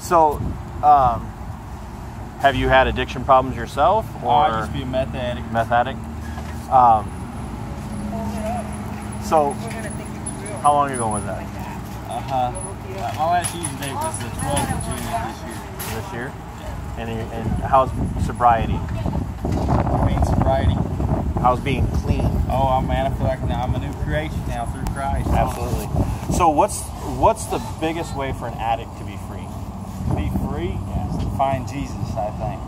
So, have you had addiction problems yourself? Or I used to be a meth addict. Meth addict? So, how long ago was that? My last using date was the 12th of June of this year. This year? And how's sobriety? I mean, sobriety. How's being clean? Oh, man, I feel like I'm a new creation now through Christ. Absolutely. So what's the biggest way for an addict to be free? To be free? Yeah, to find Jesus, I think.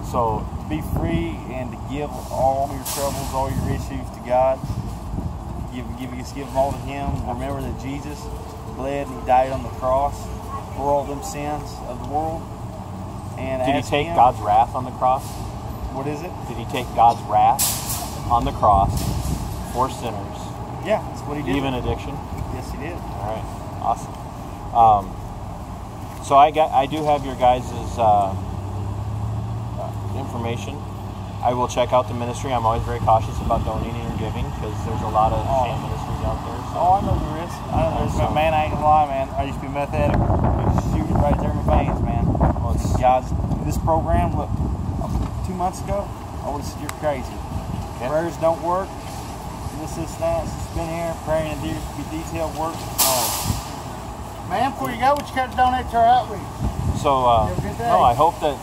So, to be free and to give all your troubles, all your issues to God. Give them all to Him. Remember that Jesus bled and He died on the cross for all them sins of the world. And did He take God's wrath on the cross? What is it? Did He take God's wrath on the cross for sinners? Yeah, that's what He did. Even addiction? Yes, He did. All right, awesome. So I do have your guys' information. I will check out the ministry. I'm always very cautious about donating and giving because there's a lot of sham ministries out there. So. I know there is. I know there is. But man, I ain't gonna lie, man. I used to be a meth addict. It's shoot right there in my veins, man. Well, God's this program. Look, 2 months ago, I would have said you're crazy. Okay. Prayers don't work. This, that. It's been here praying and be detailed work. Oh. Man, before you go, what you got to donate to our outreach? So, no, I hope that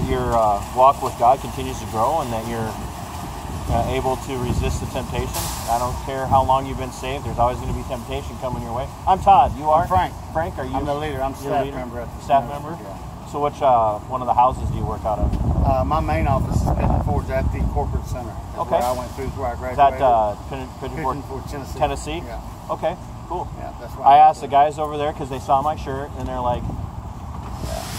your walk with God continues to grow and that you're able to resist the temptation. I don't care how long you've been saved. There's always going to be temptation coming your way. I'm Todd. You are? I'm Frank. Frank, are you? I'm the leader. I'm staff member at the staff member? Yeah. So which one of the houses do you work out of? My main office is Pigeon Forge at the corporate center. That's okay. Where I went through, where I graduated. Is that Pigeon Forge, Tennessee? Tennessee? Yeah. Okay, cool. Yeah, that's right. I asked the guys over there because they saw my shirt and they're like,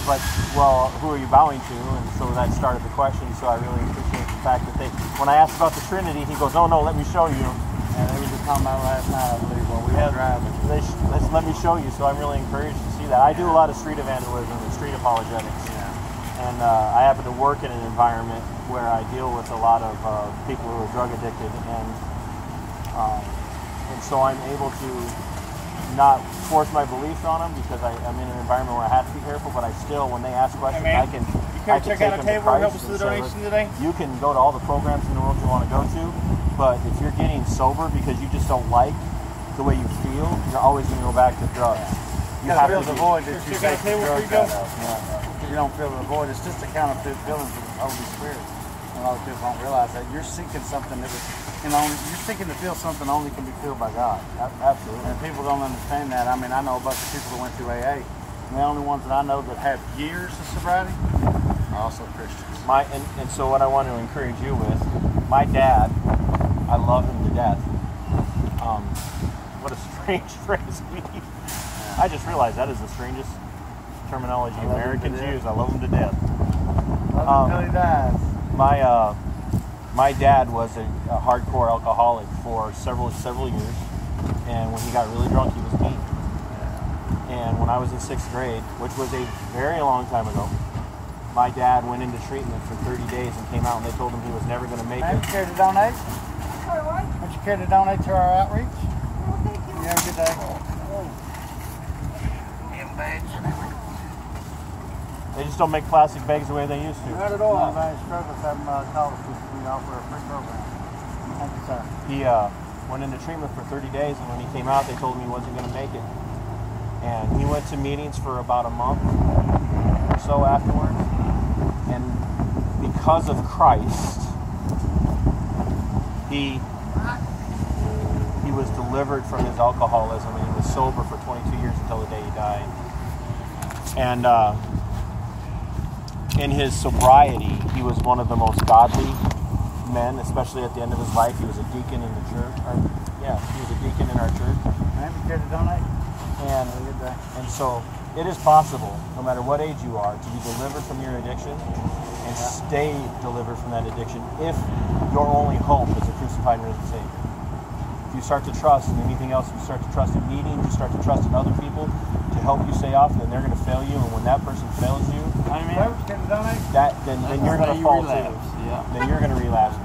but, well, who are you bowing to? And so that started the question. So I really appreciate the fact that when I asked about the Trinity, he goes, oh no, let me show you. And they were just talking about last night, I believe, while we were driving. Let me show you. So I'm really encouraged to see that. I do a lot of street evangelism and street apologetics. Yeah. And I happen to work in an environment where I deal with a lot of people who are drug addicted. And so I'm able to not force my beliefs on them because I'm in an environment where I have to be careful, but I still, when they ask questions, I can check out a table and help us with the donation today? You can go to all the programs in the world you want to go to, but if you're getting sober because you just don't like the way you feel, you're always going to go back to drugs. You have to feel the void that you take the drugs out of. Yeah. You don't feel the void. It's just a counterfeit feeling for the Holy Spirit. And a lot of people don't realize that you're seeking something that you're seeking to feel something only can be filled by God. Absolutely. And people don't understand that. I mean, I know a bunch of people that went through AA, and the only ones that I know that have years of sobriety are also Christians. And so what I want to encourage you with, my dad, I love him to death. What a strange phrase. I just realized that is the strangest terminology. Americans use. I love him to death. Love him till he dies. My dad was a hardcore alcoholic for several years, and when he got really drunk, he was beat. And when I was in 6th grade, which was a very long time ago, my dad went into treatment for 30 days and came out, and they told him he was never going to make it. Would you care to donate? Sorry, what? Would you care to donate to our outreach? Oh, thank you. You have a good day. They just don't make plastic bags the way they used to. Not at all. Anybody struggles having college, we offer a free program. Thank you, sir. He went into treatment for 30 days, and when he came out, they told him he wasn't going to make it. And he went to meetings for about a month or so afterwards. And because of Christ, he was delivered from his alcoholism, and he was sober for 22 years until the day he died. And in his sobriety, he was one of the most godly men, especially at the end of his life. He was a deacon in the church. He was a deacon in our church. Man, you care to donate? And so it is possible, no matter what age you are, to be delivered from your addiction and stay delivered from that addiction if your only hope is a crucified and risen Savior. If you start to trust in anything else, you start to trust in meetings, you start to trust in other people to help you stay off, then they're going to fail you. And when that person fails you, then you're going to fall too. Yeah. Then you're going to relapse.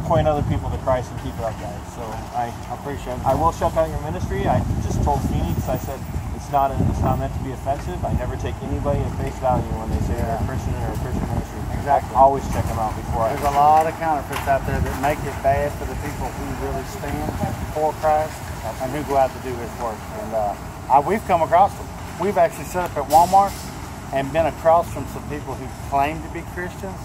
Point other people to Christ and keep it up, guys. So I appreciate it. I will check out your ministry. I just told Phoniex, I said, it's not meant to be offensive. I never take anybody at face value when they say they're a Christian or a Christian ministry. Exactly. I always check them out before. There's a lot of counterfeits out there that make it bad for the people who really stand for Christ and who go out to do His work. And we've come across them. We've actually set up at Walmart and been across from some people who claim to be Christians.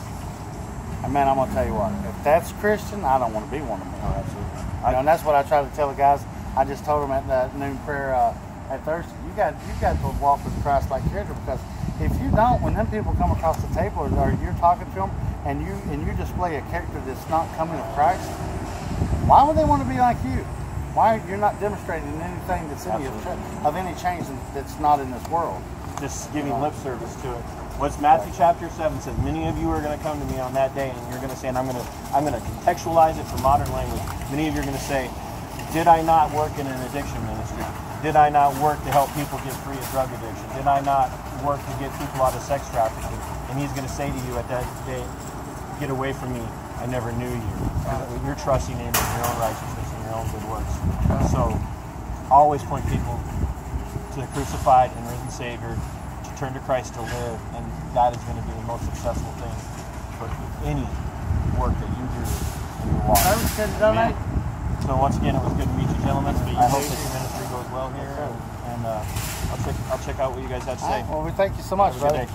And man, I'm gonna tell you what, if that's Christian, I don't want to be one of them. Oh, absolutely. And that's what I try to tell the guys. I just told them at the noon prayer at Thursday, you got to walk with Christ like character, because if you don't, when them people come across the table or you're talking to them and you display a character that's not coming to Christ, why would they want to be like you? Why you're not demonstrating anything that's of any change that's not in this world? Just giving lip service to it. What's Matthew chapter 7 says, many of you are going to come to me on that day, and you're going to say, and I'm going to contextualize it for modern language. Many of you are going to say, did I not work in an addiction ministry? Did I not work to help people get free of drug addiction? Did I not work to get people out of sex trafficking? And He's going to say to you at that day, get away from me, I never knew you. You're trusting in your own righteousness and your own good works. So always point people to the crucified and risen Savior, to turn to Christ to live, and that is going to be the most successful thing for any work that you do in your walk. Amen. So once again, it was good to meet you, gentlemen. I hope that your ministry goes well here, and I'll check out what you guys have to say. Well, we thank you so much, brother.